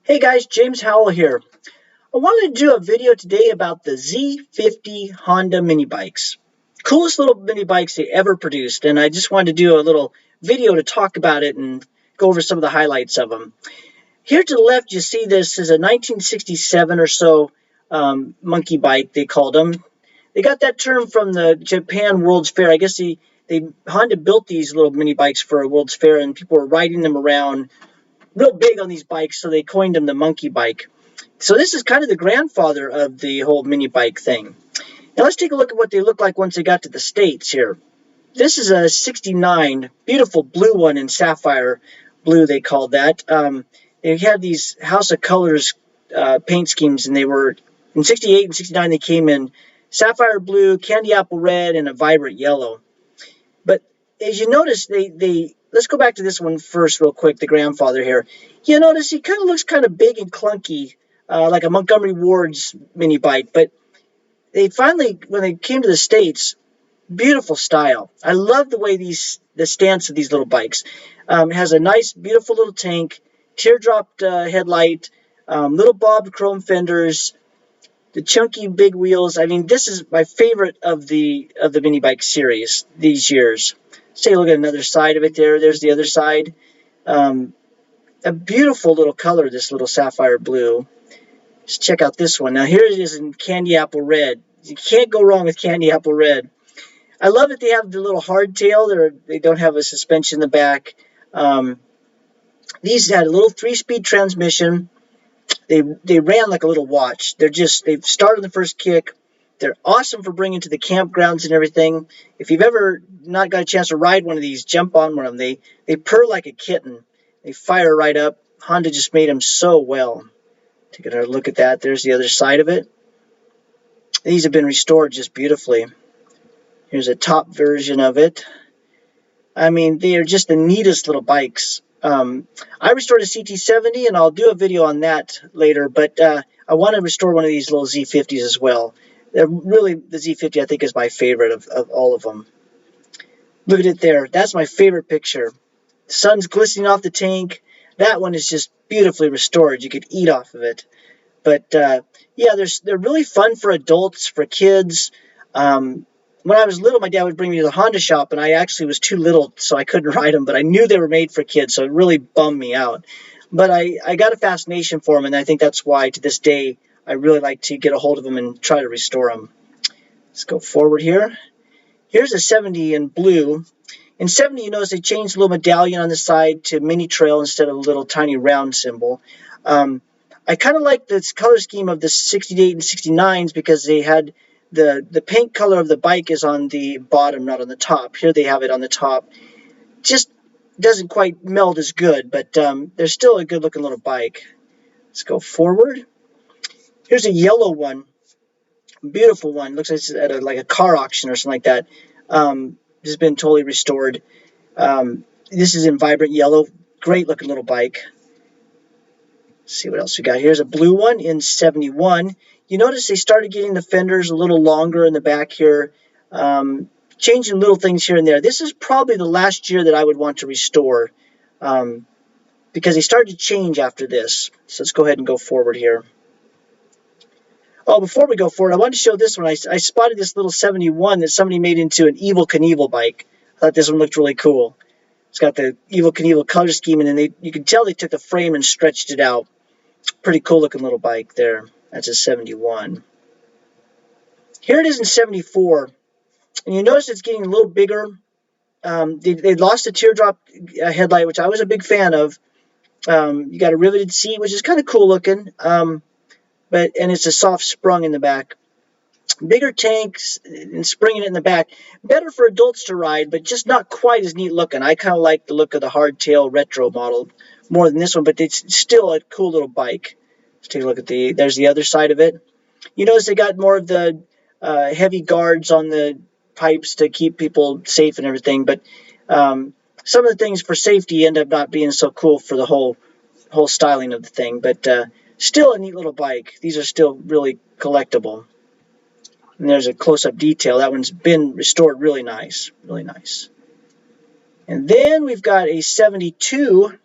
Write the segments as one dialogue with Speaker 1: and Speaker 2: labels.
Speaker 1: Hey guys, James Howell here. I wanted to do a video today about the Z50 Honda mini bikes. Coolest little mini bikes they ever produced, and I just wanted to do a little video to talk about it and go over some of the highlights of them. Here to the left, you see this is a 1967 or so monkey bike, they called them. They got that term from the Japan World's Fair. I guess Honda built these little mini bikes for a World's Fair, and people were riding them around real big on these bikes, so they coined them the monkey bike. So this is kind of the grandfather of the whole mini bike thing. Now let's take a look at what they look like once they got to the States here. This is a 69, beautiful blue one in sapphire blue, they called that. They had these House of Colors paint schemes, and they were, in 68 and 69, they came in sapphire blue, candy apple red, and a vibrant yellow. But as you notice, let's go back to this one first real quick, the grandfather here. You notice he kind of looks kind of big and clunky, like a Montgomery Ward's mini bike. But they finally, when they came to the States, beautiful style. I love the way the stance of these little bikes. It has a nice, beautiful little tank, teardrop headlight, little bobbed chrome fenders, the chunky big wheels. I mean, this is my favorite of the mini bike series these years. Let's take a look at another side of it there. There's the other side. A beautiful little color, this little sapphire blue. Let's check out this one. Now here it is in candy apple red. You can't go wrong with candy apple red. I love that they have the little hardtail. They don't have a suspension in the back. These had a little 3-speed transmission. They ran like a little watch. They've started the first kick. They're awesome for bringing to the campgrounds and everything. If you've ever not got a chance to ride one of these, jump on one of them. They purr like a kitten. They fire right up. Honda just made them so well. Take another look at that. There's the other side of it. These have been restored just beautifully. Here's a top version of it. I mean, they are just the neatest little bikes. I restored a CT70, and I'll do a video on that later, but I want to restore one of these little Z50s as well. Really, the Z50, I think, is my favorite of all of them. Look at it there. That's my favorite picture. The sun's glistening off the tank. That one is just beautifully restored. You could eat off of it. But, yeah, they're really fun for adults, for kids. When I was little, my dad would bring me to the Honda shop, and I actually was too little, so I couldn't ride them, but I knew they were made for kids, so it really bummed me out. But I got a fascination for them, and I think that's why, to this day, I really like to get a hold of them and try to restore them. Let's go forward here. Here's a 70 in blue. In 70, you notice they changed the little medallion on the side to mini trail instead of a little tiny round symbol. I kind of like this color scheme of the 68 and 69s because they had the paint color of the bike is on the bottom, not on the top. Here they have it on the top. Just doesn't quite meld as good, but they're still a good-looking little bike. Let's go forward. Here's a yellow one. Beautiful one. Looks like it's at like a car auction or something like that. This has been totally restored. This is in vibrant yellow. Great-looking little bike. Let's see what else we got. Here's a blue one in 71. You notice they started getting the fenders a little longer in the back here, changing little things here and there. This is probably the last year that I would want to restore because they started to change after this. So let's go ahead and go forward here. Oh, before we go forward, I wanted to show this one. I spotted this little 71 that somebody made into an Evel Knievel bike. I thought this one looked really cool. It's got the Evel Knievel color scheme, and then you can tell they took the frame and stretched it out. Pretty cool looking little bike there. That's a 71. Here it is in 74. And you notice it's getting a little bigger. They lost the teardrop headlight, which I was a big fan of. You got a riveted seat, which is kind of cool looking. And it's a soft sprung in the back. Bigger tanks and springing it in the back. Better for adults to ride, but just not quite as neat looking. I kind of like the look of the hardtail retro model more than this one, but it's still a cool little bike. Let's take a look at there's the other side of it. You notice they got more of the heavy guards on the pipes to keep people safe and everything, but some of the things for safety end up not being so cool for the whole styling of the thing, but still a neat little bike. These are still really collectible. And there's a close-up detail. That one's been restored really nice, really nice. And then we've got a 72.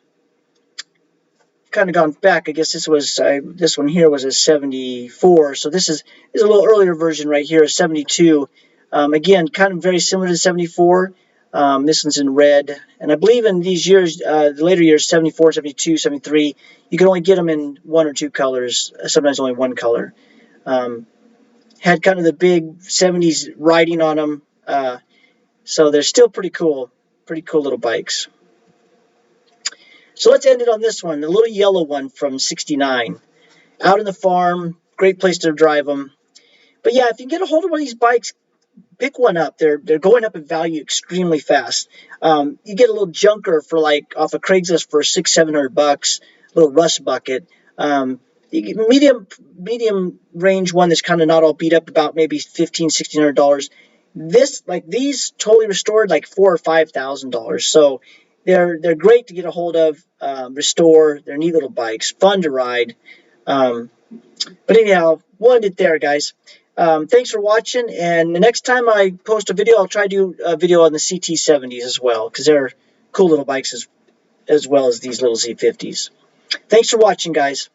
Speaker 1: kind of gone back. I guess this was this one here was a 74, so this is a little earlier version right here, a 72. Again, kind of very similar to 74. This one's in red, and I believe in these years, the later years, 74, 72, 73, you can only get them in one or two colors, sometimes only one color. Had kind of the big 70s writing on them, so they're still pretty cool little bikes. So let's end it on this one, the little yellow one from 69. Out in the farm, great place to drive them. But yeah, if you can get a hold of one of these bikes, pick one up. They're going up in value extremely fast. You get a little junker for like off of Craigslist for $600-700, little rust bucket. You get medium range one that's kind of not all beat up, about maybe $1,500-1,600. These totally restored, like $4,000 or $5,000. So they're great to get a hold of, restore. They're neat little bikes, fun to ride. But anyhow, we'll end it there, guys. Thanks for watching, and the next time I post a video, I'll try to do a video on the CT70s as well, because they're cool little bikes as well as these little Z50s. Thanks for watching, guys.